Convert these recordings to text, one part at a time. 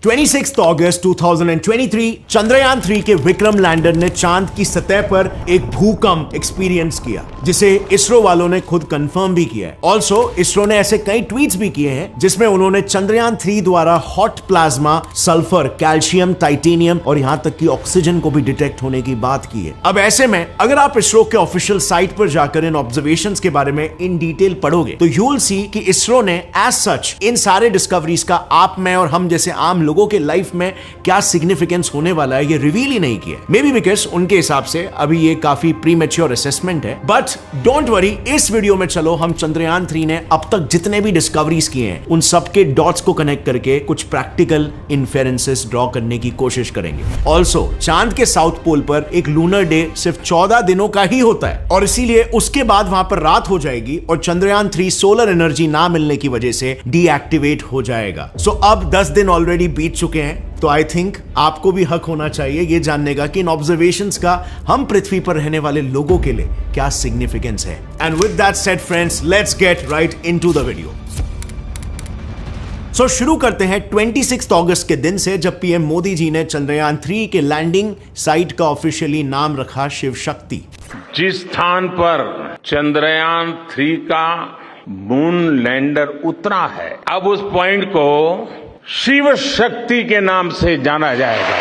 26 अगस्त 2023 चंद्रयान 3 के विक्रम लैंडर ने चांद की सतह पर एक भूकंप एक्सपीरियंस किया, जिसे इसरो वालों ने खुद कंफर्म भी किया है। ऑल्सो इसरो ने ऐसे कई ट्वीट्स भी किए हैं जिसमें उन्होंने चंद्रयान 3 द्वारा hot plasma, sulphur, calcium, titanium और यहां तक कि ऑक्सीजन को भी डिटेक्ट होने की बात की है। अब ऐसे में अगर आप इसरो के ऑफिशियल साइट पर जाकर इन ऑब्जर्वेशंस के बारे में इन डिटेल पढ़ोगे तो यू विल सी कि इसरो ने एज सच इन सारे डिस्कवरीज का आप, मैं और हम जैसे आम लोगों के लाइफ में क्या सिग्निफिकेंस होने वाला है ये रिवील ही नहीं किया। मे बी बिकॉज उनके हिसाब से अभी ये काफी प्रीमेच्योर असेसमेंट है। बट डोंट वरी, इस वीडियो में चलो हम चंद्रयान 3 ने अब तक जितने भी डिस्कवरीज किए हैं उन सबके डॉट्स को कनेक्ट करके कुछ प्रैक्टिकल इन्फेरेंसेस ड्रॉ करने की कोशिश करेंगे। ऑल्सो चांद के साउथ पोल पर एक लूनर डे सिर्फ 14 दिनों का ही होता है और इसीलिए उसके बाद वहां पर रात हो जाएगी और चंद्रयान 3 सोलर एनर्जी ना मिलने की वजह से डीएक्टिवेट हो जाएगा। सो अब 10 दिन ऑलरेडी बीत चुके हैं, तो आई थिंक आपको भी हक होना चाहिए ये जानने का कि इन ऑब्जर्वेशंस का हम पृथ्वी पर रहने वाले लोगों के लिए क्या सिग्निफिकेंस है। And with that said friends, let's get right into the video. So शुरू करते हैं 26 अगस्त के दिन से, जब पीएम मोदी जी ने चंद्रयान 3 के लैंडिंग साइट का ऑफिशियली नाम रखा शिव शक्ति। जिस स्थान पर चंद्रयान 3 का मून लैंडर उतरा है, अब उस पॉइंट को शिव शक्ति के नाम से जाना जाएगा।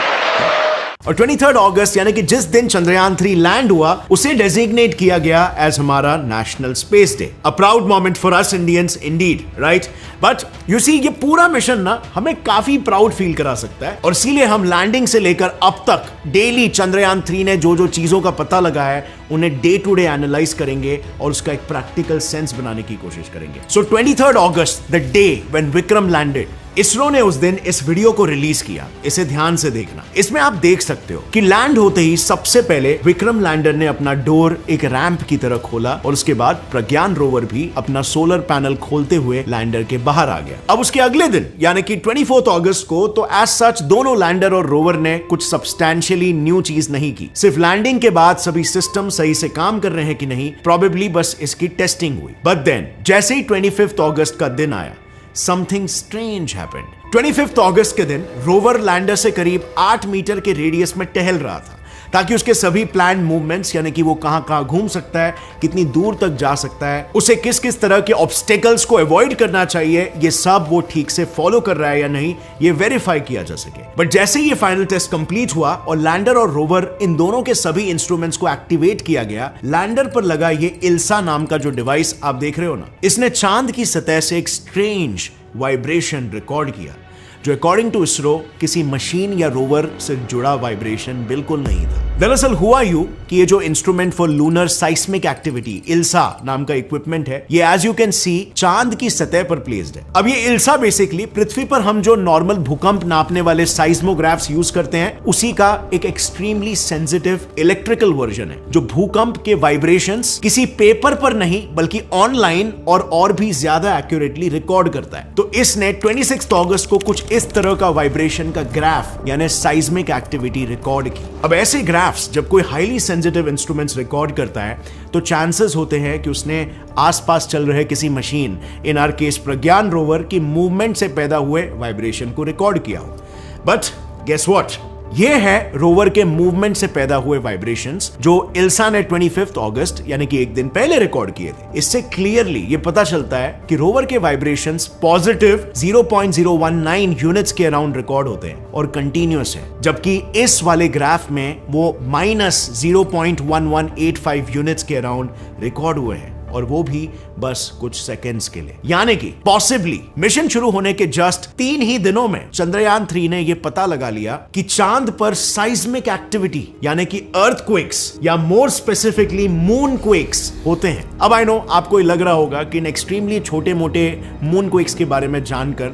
और 23 अगस्त यानी कि जिस दिन चंद्रयान 3 लैंड हुआ उसे डेजिग्नेट किया गया एज हमारा national space day. A proud moment for us Indians indeed, right? But you see, ये पूरा मिशन ना हमें काफी प्राउड फील करा सकता है और इसीलिए हम लैंडिंग से लेकर अब तक डेली चंद्रयान 3 ने जो जो चीजों का पता लगा है उन्हें डे टू डे एनालाइज करेंगे और उसका एक प्रैक्टिकल सेंस बनाने की कोशिश करेंगे। सो 23 अगस्त, the day when Vikram landed, ISRO ने उस दिन इस वीडियो को रिलीज किया। इसे ध्यान से देखना। इसमें आप देख सकते हो कि लैंड होते ही सबसे पहले विक्रम लैंडर ने अपना डोर एक रैंप की तरह खोला और उसके बाद प्रज्ञान रोवर भी अपना सोलर पैनल खोलते हुए लैंडर के बाहर आ गया। अब उसके अगले दिन यानी कि 24 अगस्त को तो एज सच दोनों लैंडर और रोवर ने कुछ सब्सटैंशियली न्यू चीज नहीं की। सिर्फ लैंडिंग के बाद सभी सिस्टम सही से काम कर रहे हैं कि नहीं, प्रोबेबली बस इसकी टेस्टिंग हुई। बट देन जैसे ही 25 अगस्त का दिन आया, something strange happened. 25 अगस्त के दिन रोवर लैंडर से करीब 8 मीटर के रेडियस में टहल रहा था ताकि उसके सभी प्लान मूवमेंट्स, यानी कि वो कहां घूम सकता है, कितनी दूर तक जा सकता है, उसे किस किस तरह के ऑब्स्टेकल्स को अवॉइड करना चाहिए, ये सब वो ठीक से फॉलो कर रहा है या नहीं, ये वेरीफाई किया जा सके। बट जैसे ही ये फाइनल टेस्ट कंप्लीट हुआ और लैंडर और रोवर इन दोनों के सभी इंस्ट्रूमेंट्स को एक्टिवेट किया गया, लैंडर पर लगा ये इल्सा नाम का जो डिवाइस आप देख रहे हो ना, इसने चांद की सतह से एक स्ट्रेंज वाइब्रेशन रिकॉर्ड किया जो अकॉर्डिंग टू इसरो किसी मशीन या रोवर से जुड़ा वाइब्रेशन बिल्कुल नहीं था। दरअसल हुआ यूं कि ये जो instrument for lunar seismic activity ILSA नाम का इक्विपमेंट है, ये एज यू कैन सी चांद की सतह पर प्लेस्ड है। अब ये इल्सा बेसिकली पृथ्वी पर हम जो नॉर्मल भूकंप नापने वाले साइस्मोग्राफ्स यूज करते हैं उसी का एक एक्सट्रीमली सेंसिटिव इलेक्ट्रिकल वर्जन है जो भूकंप के वाइब्रेशंस किसी पेपर पर नहीं बल्कि ऑनलाइन और भी ज्यादा एक्यूरेटली रिकॉर्ड करता है। तो इसने 26 अगस्त को कुछ इस तरह का वाइब्रेशन का ग्राफ यानी साइस्मिक एक्टिविटी रिकॉर्ड की। अब ऐसे ग्राफ्स जब कोई हाईली सेंसिटिव इंस्ट्रूमेंट्स रिकॉर्ड करता है तो चांसेस होते हैं कि उसने आसपास चल रहे किसी machine, in are case Pragyan rover की मूवमेंट से पैदा हुए वाइब्रेशन को रिकॉर्ड किया हो। बट गेस व्हाट, ये है रोवर के मूवमेंट से पैदा हुए वाइब्रेशंस जो इल्सा ने 25 अगस्त यानी कि एक दिन पहले रिकॉर्ड किए थे। इससे क्लियरली ये पता चलता है कि रोवर के वाइब्रेशंस पॉजिटिव 0.019 यूनिट्स के अराउंड रिकॉर्ड होते हैं और कंटिन्यूअस है, जबकि इस वाले ग्राफ में वो -0.1185 यूनिट्स के अराउंड रिकॉर्ड हुए हैं और वो भी बस कुछ सेकंड्स के लिए। यानी कि पॉसिबली मिशन शुरू होने के जस्ट 3 ही दिनों में चंद्रयान 3 ने यह पता लगा लिया कि चांद पर साइस्मिक एक्टिविटी यानी कि अर्थक्वेक्स या मोर स्पेसिफिकली मूनक्वेक्स होते हैं। अब आई नो आपको लग रहा होगा कि इन एक्सट्रीमली छोटे मोटे मूनक्वेक्स के बारे में जानकर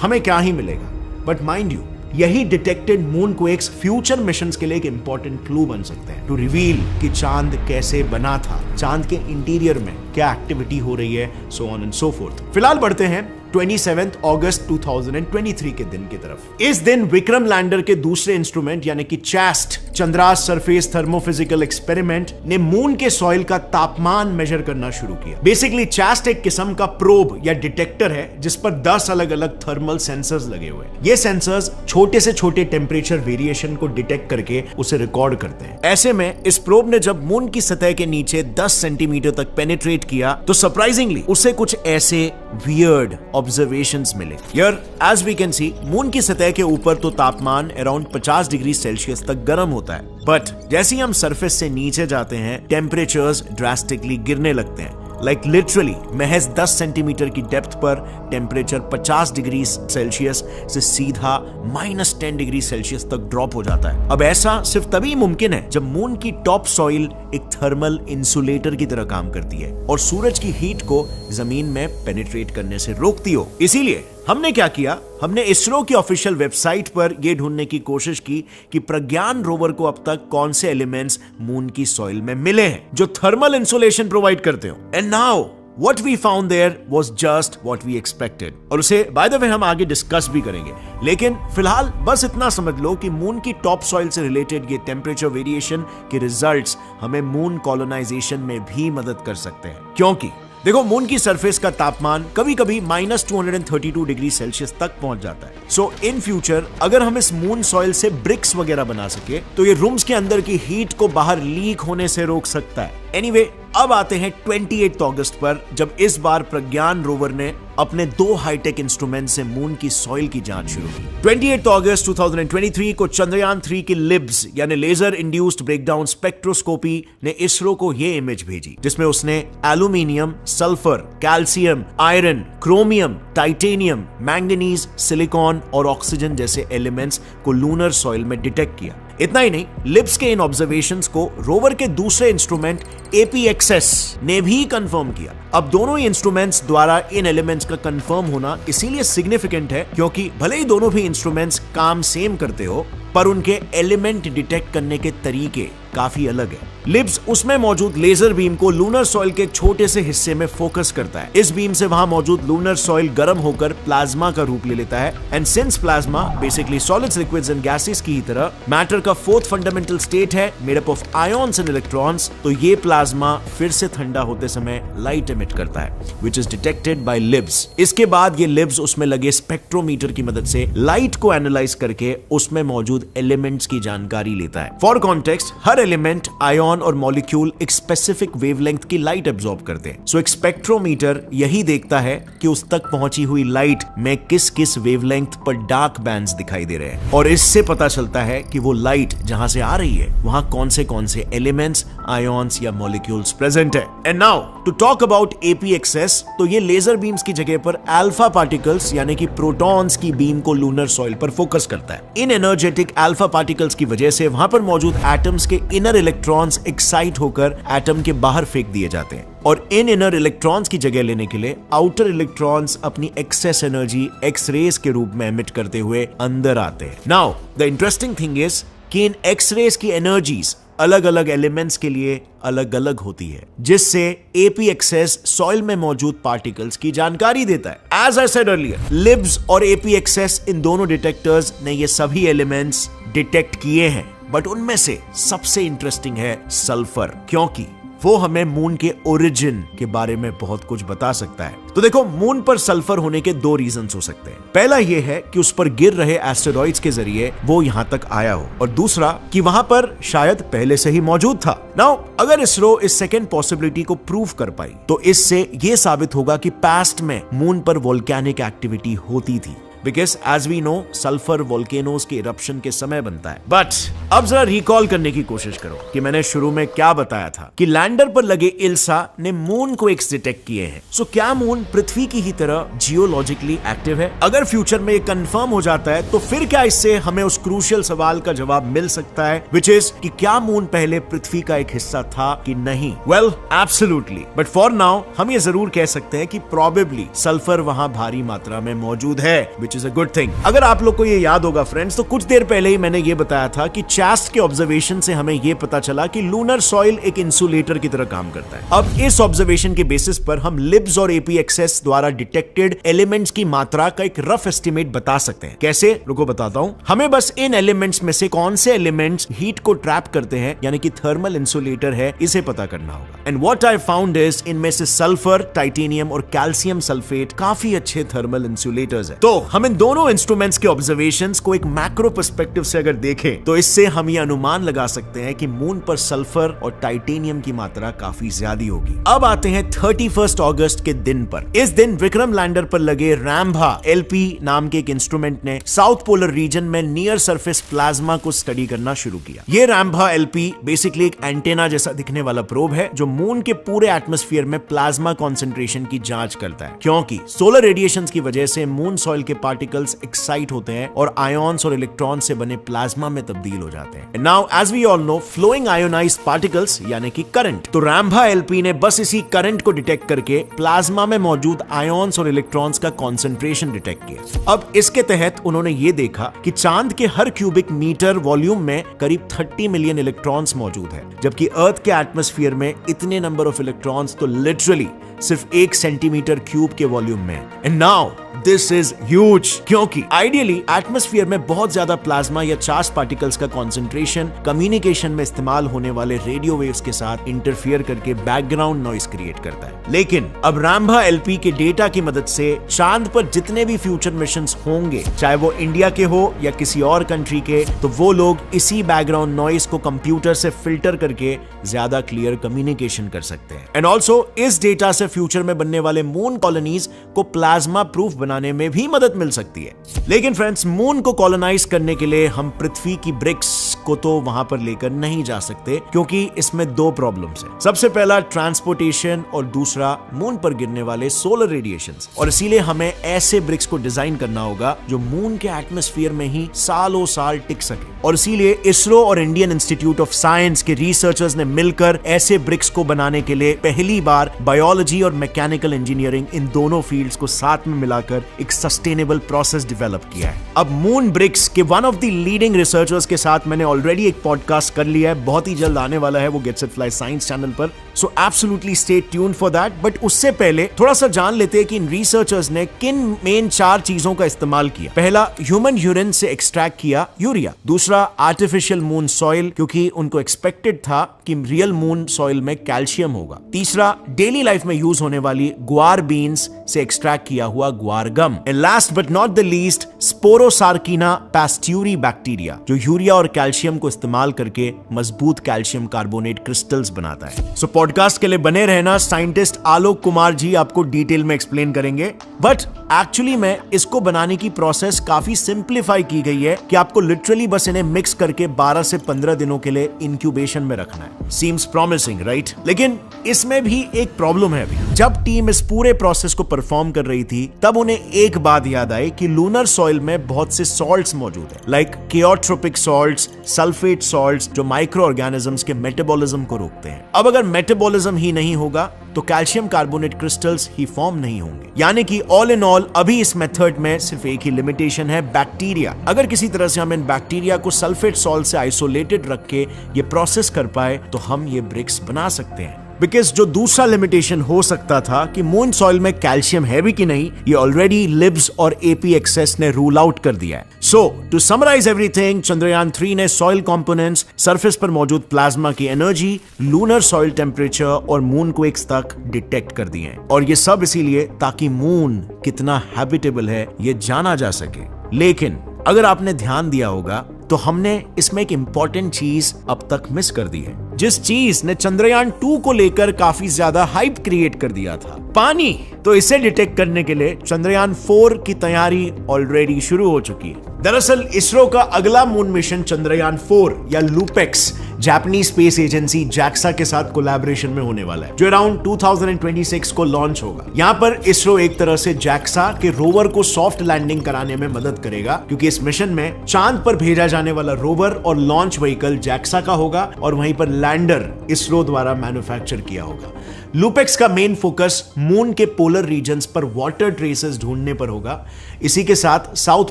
हमें क्या ही मिलेगा, बट माइंड यू यही डिटेक्टेड मूनक्वेक्स फ्यूचर मिशंस के लिए एक इंपॉर्टेंट क्लू बन सकते हैं टू रिवील कि चांद कैसे बना था, चांद के इंटीरियर में क्या एक्टिविटी हो रही है, so on and so fourth. फिलहाल बढ़ते हैं 27 अगस्त 2023 के दिन की तरफ। इस दिन विक्रम लैंडर के दूसरे इंस्ट्रूमेंट यानी कि chest Chandra's surface thermophysical experiment ने मून के सॉइल का तापमान मेजर करना शुरू किया। बेसिकली चास्ट एक किस्म का प्रोब या डिटेक्टर है जिस पर 10 अलग अलग थर्मल सेंसर्स लगे हुए हैं। ये सेंसर्स छोटे से छोटे टेम्परेचर वेरिएशन को डिटेक्ट करके उसे रिकॉर्ड करते हैं। ऐसे में इस प्रोब ने जब मून की सतह के नीचे 10 सेंटीमीटर तक पेनिट्रेट किया तो सरप्राइजिंगली उसे कुछ ऐसे वियर्ड ऑब्जर्वेशंस मिले। Here as we can see moon की सतह के ऊपर तो तापमान अराउंड 50 डिग्री सेल्सियस तक गर्म होता है, बट जैसे ही हम सरफेस से नीचे जाते हैं टेम्परेचर्स ड्रास्टिकली गिरने लगते हैं। लाइक लिटरली महज 10 सेंटीमीटर की डेप्थ पर टेम्परेचर 50 डिग्री सेल्सियस से सीधा -10 डिग्री सेल्सियस तक ड्रॉप हो जाता है। अब ऐसा सिर्फ तभी मुमकिन है जब मून की टॉप सॉइल एक थर्मल इंसुलेटर की तरह काम करती है और सूरज की हीट को जमीन में पेनिट्रेट करने से रोकती हो। इसीलिए हमने क्या किया, हमने इसरो की ऑफिशियल वेबसाइट पर यह ढूंढने की कोशिश की कि प्रज्ञान रोवर को अब तक कौन से एलिमेंट्स मून की सॉइल में मिले हैं जो थर्मल इंसुलेशन प्रोवाइड करते हो। And now what we found there was just what we expected। और उसे बाय द वे हम आगे डिस्कस भी करेंगे, लेकिन फिलहाल बस इतना समझ लो कि मून की टॉप सॉइल से रिलेटेड ये टेम्परेचर वेरिएशन के रिजल्ट्स हमें मून कॉलोनाइजेशन में भी मदद कर सकते हैं। क्योंकि देखो मून की सरफेस का तापमान कभी कभी -232 डिग्री सेल्सियस तक पहुंच जाता है। सो इन फ्यूचर अगर हम इस मून सॉइल से ब्रिक्स वगैरह बना सके तो ये रूम्स के अंदर की हीट को बाहर लीक होने से रोक सकता है। एनीवे, अब आते हैं 28 अगस्त पर, जब इस बार प्रज्ञान रोवर ने अपने 2 हाईटेक इंस्ट्रूमेंट से मून की सॉइल की जांच शुरू की। 28 अगस्त 2023 को चंद्रयान 3 की लिब्स यानी लेजर इंड्यूस्ड ब्रेकडाउन स्पेक्ट्रोस्कोपी ने इसरो को यह इमेज भेजी जिसमें उसने aluminium, sulphur, calcium, iron, chromium, titanium, manganese, silicon और ऑक्सीजन जैसे एलिमेंट्स को लूनर सॉइल में डिटेक्ट किया। इतना ही नहीं, लिब्स के इन ऑब्जर्वेशंस को रोवर के दूसरे इंस्ट्रूमेंट APXS ने भी कंफर्म किया। अब दोनों ही इंस्ट्रूमेंट्स द्वारा इन एलिमेंट्स का कंफर्म होना इसीलिए सिग्निफिकेंट है क्योंकि भले ही दोनों भी इंस्ट्रूमेंट्स काम सेम करते हो पर उनके एलिमेंट डिटेक्ट करने के तरीके काफी अलग है। लिब्स उसमें मौजूद लेजर बीम को लूनर सॉइल के छोटे से हिस्से में फोकस करता है। इस बीम से वहां मौजूद लूनर सॉइल गर्म होकर प्लाज्मा का रूप ले लेता है। And since plasma basically solids, liquids and gases की ही तरह मैटर का 4th फंडामेंटल स्टेट है made up of ions and electrons, तो ये प्लाज्मा फिर से ठंडा होते समय लाइट एमिट करता है which is detected by libs. इसके बाद ये लिब्स उसमें लगे स्पेक्ट्रोमीटर की मदद से लाइट को एनालाइज करके उसमें मौजूद एलिमेंट्स की जानकारी लेता है। For context, her element, ion और मॉलिक्यूल एक स्पेसिफिक वेवलेंथ की लाइट एब्जॉर्ब करते हैं। सो एक स्पेक्ट्रोमीटर यही देखता है कि उस तक पहुंची हुई लाइट में किस किस वेवलेंथ पर डार्क बैंड्स दिखाई दे रहे हैं और इससे पता चलता है कि वो लाइट जहां से आ रही है वहां कौन से एलिमेंट्स, आयन्स या मॉलिक्यूल्स प्रेजेंट है। And now to talk about APXS, तो ये लेजर बीम्स की जगह पर अल्फा पार्टिकल्स यानी कि प्रोटॉन्स की बीम को लूनर सॉइल पर फोकस करता है। इन एनर्जेटिक अल्फा पार्टिकल्स की वजह से वहां पर मौजूद एटम्स के इनर इलेक्ट्रॉन्स एक्साइट होकर एटम के बाहर फेंक दिए जाते हैं और इन इनर इलेक्ट्रॉन्स की जगह लेने के लिए आउटर इलेक्ट्रॉन्स अपनी एक्सेस एनर्जी एक्स रेज के रूप में एमिट करते हुए अंदर आते हैं। Now the interesting thing is कि इन एक्स रेज की एनर्जीज अलग अलग एलिमेंट्स के लिए अलग अलग होती है, जिससे APXS सॉइल में मौजूद पार्टिकल्स की जानकारी देता है। As I said earlier, LIBS और APXS इन दोनों डिटेक्टर्स ने ये सभी एलिमेंट्स डिटेक्ट किए हैं, बट उनमें से सबसे इंटरेस्टिंग है सल्फर, क्योंकि वो हमें मून के ओरिजिन के बारे में बहुत कुछ बता सकता है। तो देखो, मून पर सल्फर होने के 2 रीजंस हो सकते हैं। पहला ये है कि उस पर गिर रहे एस्टेरॉइड्स के जरिए वो यहां तक आया हो, और दूसरा कि वहां पर शायद पहले से ही मौजूद था। नाउ अगर इसरो इस सेकेंड पॉसिबिलिटी को प्रूव कर पाई तो इससे ये साबित होगा कि पास्ट में मून पर वोल्केनिक एक्टिविटी होती थी, because as we know sulphur volcanoes के इरप्शन के समय बनता है। बट अब जरा रिकॉल करने की कोशिश करो कि मैंने शुरू में क्या बताया था कि लैंडर पर लगे इल्सा ने मून को एक्स डिटेक्ट किए हैं। सो क्या मून पृथ्वी की ही तरह जियोलॉजिकली एक्टिव है? अगर फ्यूचर में ये कंफर्म हो जाता है तो फिर क्या इससे हमें उस क्रूशियल सवाल का जवाब मिल सकता है, विच इज कि क्या मून पहले पृथ्वी का एक हिस्सा था कि नहीं? Well, absolutely, but for now हम ये जरूर कह सकते हैं कि प्रोबेबली सल्फर वहां भारी मात्रा में मौजूद है, which is a good thing. अगर आप लोग को ये याद होगा फ्रेंड्स, तो कुछ देर पहले ही मैंने ये बताया था कि चास्ट के ऑब्जर्वेशन से हमें ये पता चला कि लूनर सॉइल एक इंसुलेटर की तरह काम करता है। अब इस ऑब्जर्वेशन के बेसिस पर हम लिब्स और एपीएक्सएस द्वारा डिटेक्टेड एलिमेंट्स की मात्रा का एक रफ एस्टिमेट बता सकते हैं। कैसे? रुको बताता हूं। हमें बस इन एलिमेंट्स में से कौन से एलिमेंट्स हीट को ट्रैप करते हैं, यानी कि थर्मल इंसुलेटर है, इसे पता करना होगा। And what I found is इनमें से सल्फर, टाइटेनियम और कैल्शियम सल्फेट काफी अच्छे थर्मल इंसुलेटर्स हैं। तो हम इन दोनों इंस्ट्रूमेंट्स के ऑब्जर्वेशंस को एक मैक्रो पर्सपेक्टिव से अगर देखें तो इससे हम ये अनुमान लगा सकते हैं कि मून पर सल्फर और टाइटेनियम की मात्रा काफी ज्यादा होगी। अब आते हैं 31 अगस्त के दिन पर। इस दिन विक्रम लैंडर पर लगे रैम्भा एलपी नाम के एक इंस्ट्रूमेंट ने साउथ पोलर रीजन में नियर सरफेस प्लाज्मा को स्टडी करना शुरू किया। ये रैम्भा एलपी बेसिकली एक एंटेना जैसा दिखने वाला प्रोब है जो मून के पूरे एटमॉस्फेयर में प्लाज्मा कंसंट्रेशन की जांच करता है, क्योंकि सोलर रेडिएशंस की वजह से मून सॉइल के पार्टिकल्स एक्साइट होते हैं और आयॉन्स और इलेक्ट्रॉन से बने प्लाज्मा में तब्दील हो जाते हैं। Now as we all know, flowing ionized particles यानी कि करंट। तो रैम्भा एलपी ने बस इसी करंट को डिटेक्ट करके प्लाज्मा में मौजूद आयॉन्स और इलेक्ट्रॉन्स का कंसंट्रेशन डिटेक्ट किया। अब इसके तहत उन्होंने ये देखा कि चांद के हर क्यूबिक मीटर वॉल्यूम में करीब 30 मिलियन इलेक्ट्रॉन्स मौजूद है, जबकि अर्थ के एटमॉस्फेयर में इतने नंबर ऑफ इलेक्ट्रॉन्स तो लिटरली सिर्फ 1 सेंटीमीटर क्यूब के वॉल्यूम में। And now this is huge, क्योंकि आइडियली एटमॉस्फेयर में बहुत ज्यादा प्लाज्मा या चार्ज पार्टिकल्स का कंसंट्रेशन कम्युनिकेशन में इस्तेमाल होने वाले रेडियो वेव्स के साथ इंटरफियर करके बैकग्राउंड नॉइस क्रिएट करता है। लेकिन अब रैम्भा एलपी के डेटा की मदद से चांद पर जितने भी फ्यूचर मिशंस होंगे, चाहे वो इंडिया के हो या किसी और कंट्री के, तो वो लोग इसी बैकग्राउंड नॉइस को कंप्यूटर से फिल्टर करके ज्यादा क्लियर कम्युनिकेशन कर सकते हैं। एंड ऑल्सो इस डेटा से फ्यूचर में बनने वाले मून कॉलोनीज को प्लाज्मा प्रूफ बनाने में भी मदद मिल सकती है। लेकिन फ्रेंड्स, मून को कॉलोनाइज करने के लिए हम पृथ्वी की ब्रिक्स को तो वहां पर लेकर नहीं जा सकते, क्योंकि इसमें 2 प्रॉब्लम्स हैं। सबसे पहला ट्रांसपोर्टेशन और दूसरा मून पर गिरने वाले सोलर रेडिएशंस। और इसीलिए हमें ऐसे ब्रिक्स को डिजाइन करना होगा जो मून के एटमॉस्फेयर में ही सालों साल टिक सके। और इसीलिए इसरो और इंडियन इंस्टीट्यूट ऑफ साइंस के रिसर्चर्स ने मिलकर ऐसे ब्रिक्स को बनाने के लिए पहली बार बायोलॉजी और मैकेनिकल इंजीनियरिंग, इन दोनों फील्ड्स को साथ में मिलाकर एक सस्टेनेबल प्रोसेस डेवलप किया है। अब मून ब्रिक्स के one of the leading researchers के साथ मैंने ऑलरेडी एक पॉडकास्ट कर लिया है, बहुत ही जल्द आने वाला है वो get set fly science channel पर, so absolutely stay tuned for that. But उससे पहले थोड़ा सा जान लेते हैं कि इन रिसर्चर्स ने किन मेन 4 चीजों का इस्तेमाल किया। पहला, ह्यूमन यूरिन से एक्सट्रैक्ट किया यूरिया। दूसरा, आर्टिफिशियल मून सॉइल, क्योंकि उनको एक्सपेक्टेड था कि रियल मून सॉइल में कैल्शियम होगा। तीसरा, डेली लाइफ में यूज होने वाली ग्वार बीन्स से एक्सट्रैक्ट किया हुआ guar gum. And last but not the least, sporosarcina pasteurii bacteria, जो यूरिया और कैल्शियम को इस्तेमाल करके मजबूत कैल्शियम कार्बोनेट क्रिस्टल्स बनाता है। सो पॉडकास्ट के लिए बने रहना, साइंटिस्ट आलोक कुमार जी आपको डिटेल में एक्सप्लेन करेंगे। बट एक्चुअली में इसको बनाने की प्रोसेस काफी सिंप्लीफाई की गई है कि आपको लिटरली बस इन्हें मिक्स करके 12 से 15 दिनों के लिए इंक्यूबेशन में रखना है। Seems promising, right? लेकिन इसमें भी एक प्रॉब्लम है अभी। जब टीम इस पूरे प्रोसेस को परफॉर्म कर रही थी, तब उन्हें एक बात याद आई कि लूनर सॉइल में बहुत से सॉल्ट्स मौजूद हैं, लाइक केओट्रोपिक सॉल्ट्स, सल्फेट सॉल्ट्स, जो माइक्रो ऑर्गेनिजम्स के मेटाबॉलिज्म को रोकते हैं। अब अगर मेटाबॉलिज्म ही नहीं होगा तो कैल्शियम कार्बोनेट क्रिस्टल्स ही फॉर्म नहीं होंगे। यानी कि ऑल इन ऑल अभी इस मेथड में सिर्फ एक ही लिमिटेशन है, बैक्टीरिया। अगर किसी तरह से हम इन बैक्टीरिया को सल्फेट सॉल्ट से आइसोलेटेड रख के ये प्रोसेस कर पाए तो हम ये ब्रिक्स बना सकते हैं। बिकॉज जो दूसरा लिमिटेशन हो सकता था कि मून सॉइल में कैल्शियम है भी कि नहीं, ये ऑलरेडी लिब्स और एपीएक्सएस ने रूल आउट कर दिया है। सो टू समराइज एवरीथिंग, चंद्रयान 3 ने सॉइल कंपोनेंट्स, सरफेस पर मौजूद प्लाज्मा की एनर्जी, लूनर सॉइल टेम्परेचर और मून क्वेक्स तक डिटेक्ट कर दिए हैं। और ये सब इसीलिए ताकि मून कितना हैबिटेबल है ये जाना जा सके। लेकिन अगर आपने ध्यान दिया होगा तो हमने इसमें एक इंपॉर्टेंट चीज अब तक मिस कर दी है, जिस चीज ने चंद्रयान 2 को लेकर काफी ज्यादा हाइप क्रिएट कर दिया था, पानी। तो इसे डिटेक्ट करने के लिए चंद्रयान 4 की तैयारी ऑलरेडी शुरू हो चुकी है। दरअसल इसरो का अगला मून मिशन चंद्रयान 4 या LUPEX, Japanese space agency JAXA के साथ कोलैबोरेशन में होने वाला है, जो अराउंड 2026 को लॉन्च होगा। यहाँ पर इसरो एक तरह से जैक्सा के रोवर को सॉफ्ट लैंडिंग कराने में मदद करेगा, क्योंकि इस मिशन में चांद पर भेजा जाने वाला रोवर और लॉन्च व्हीकल जैक्सा का होगा और वहीं पर लैंडर इसरो द्वारा मैन्युफैक्चर किया होगा। लूपेक्स का मेन फोकस मून के पोलर रीजन्स पर वाटर ट्रेसेस ढूंढने पर होगा। इसी के साथ साउथ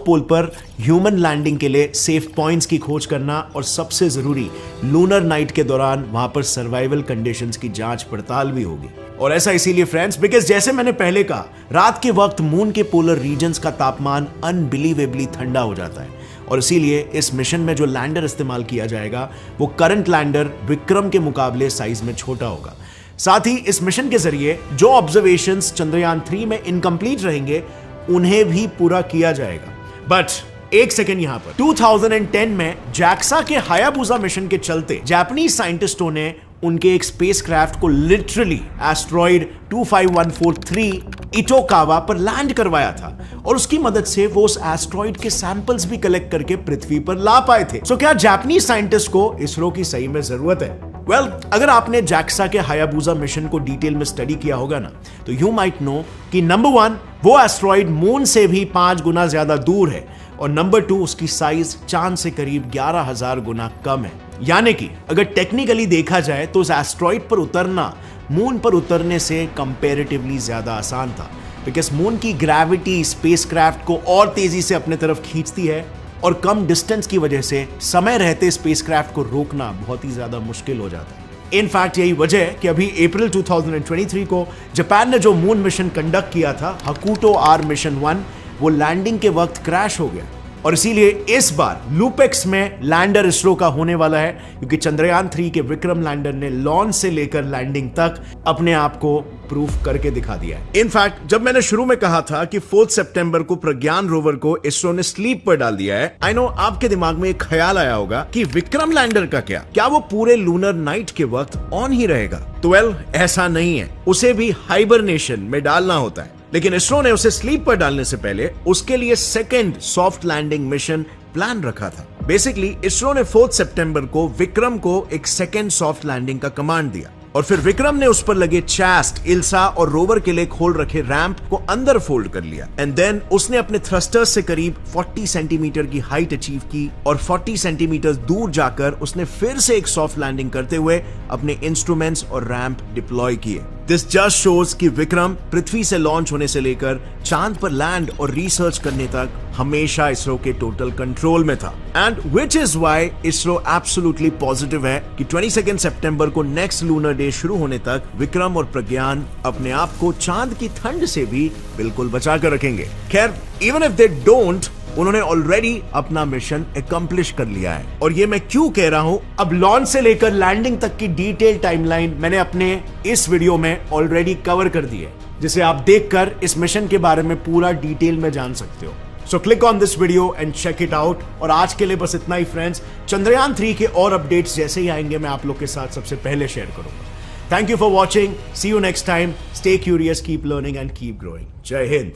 पोल पर ह्यूमन लैंडिंग के लिए सेफ पॉइंट्स की खोज करना और सबसे जरूरी लूनर नाइट के दौरान वहां पर सर्वाइवल कंडीशंस की जांच पड़ताल भी होगी। और ऐसा इसीलिए फ्रेंड्स बिकॉज जैसे मैंने पहले कहा, रात के वक्त मून के पोलर रीजन्स का तापमान अनबिलीवेबली ठंडा हो जाता है और इसीलिए इस मिशन में जो लैंडर इस्तेमाल किया जाएगा वो करंट लैंडर विक्रम के मुकाबले साइज में छोटा होगा। साथ ही इस मिशन के जरिए जो ऑब्जर्वेशंस चंद्रयान 3 में इनकम्प्लीट रहेंगे उन्हें भी पूरा किया जाएगा। बट एक सेकेंड यहां पर 2010 में जैक्सा के हायाबुसा मिशन के चलते जापानीज साइंटिस्टों ने उनके एक स्पेसक्राफ्ट को लिटरली एस्ट्रॉइड 25143 इटोकावा पर लैंड करवाया था और उसकी मदद से वो उस एस्ट्रॉइड के सैंपल्स भी कलेक्ट करके पृथ्वी पर ला पाए थे। सो क्या जापानीज साइंटिस्ट को इसरो की सही में जरूरत है? वेल, अगर आपने जैक्सा के हायाबुसा मिशन को डिटेल में स्टडी किया होगा ना, तो यू माइट नो कि नंबर 1 वो एस्ट्रॉइड मून से भी 5 गुना ज्यादा दूर है और नंबर 2 उसकी साइज चांद से करीब 11,000 गुना कम है। यानी कि अगर टेक्निकली देखा जाए तो उस एस्ट्रॉइड पर उतरना मून पर उतरने से कंपैरेटिवली ज्यादा आसान था, बिकॉज मून की ग्रेविटी स्पेसक्राफ्ट को और तेजी से अपने तरफ खींचती है और कम डिस्टेंस की वजह से समय रहते स्पेसक्राफ्ट को रोकना बहुत ही ज्यादा मुश्किल हो जाता है। इनफैक्ट यही वजह है कि अभी अप्रैल 2023 को जापान ने जो मून मिशन कंडक्ट किया था, हकुटो आर मिशन 1, वो लैंडिंग के वक्त क्रैश हो गया और इसीलिए इस बार लूपेक्स में लैंडर इसरो का होने वाला है, क्योंकि चंद्रयान 3 के विक्रम लैंडर ने लॉन्च से लेकर लैंडिंग तक अपने आप को प्रूफ करके दिखा दिया है। इनफैक्ट जब मैंने शुरू में कहा था कि 4 सितंबर को प्रज्ञान रोवर को इसरो ने स्लीप पर डाल दिया है, आई नो आपके दिमाग में एक ख्याल आया होगा कि विक्रम लैंडर का क्या वो पूरे लूनर नाइट के वक्त ऑन ही रहेगा? तो वेल, ऐसा नहीं है, उसे भी हाइबरनेशन में डालना होता है। लेकिन इसरो ने उसे स्लीप पर डालने से पहले उसके लिए second soft landing mission plan रखा था। बेसिकली इसरो ने 4 सितंबर को विक्रम को एक सेकेंड सॉफ्ट लैंडिंग का कमांड दिया और फिर विक्रम ने उस पर लगे चैस्ट, इल्सा और रोवर के लिए खोल रखे रैंप को अंदर फोल्ड कर लिया एंड देन उसने अपने थ्रस्टर्स से करीब 40 सेंटीमीटर की हाइट अचीव की और 40 सेंटीमीटर दूर जाकर उसने फिर से एक सॉफ्ट लैंडिंग करते हुए अपने इंस्ट्रूमेंट्स और रैंप डिप्लॉय किए। दिस जस्ट शोज कि विक्रम पृथ्वी से लॉन्च होने से लेकर चांद पर लैंड और रिसर्च करने तक हमेशा इसरो के टोटल कंट्रोल में था and which is why ISRO absolutely positive है कि 22 सितंबर को नेक्स्ट लूनर डे शुरू होने तक विक्रम और प्रज्ञान अपने आप को चांद की ठंड से भी बिल्कुल बचा कर रखेंगे। खैर, इवन इफ दे डोंट, उन्होंने ऑलरेडी अपना मिशन अकम्प्लिश कर लिया है। और ये मैं क्यों कह रहा हूं, अब लॉन्च से लेकर लैंडिंग तक की डिटेल टाइमलाइन मैंने अपने इस वीडियो में ऑलरेडी कवर कर दी है, जिसे आप देखकर इस मिशन के बारे में पूरा डिटेल में जान सकते हो। So click on this video and check it out. और आज के लिए बस इतना ही फ्रेंड्स। चंद्रयान 3 के और अपडेट्स जैसे ही आएंगे मैं आप लोग के साथ सबसे पहले शेयर करूंगा। Thank you for watching, see you next time, stay curious, keep learning and keep growing. जय हिंद।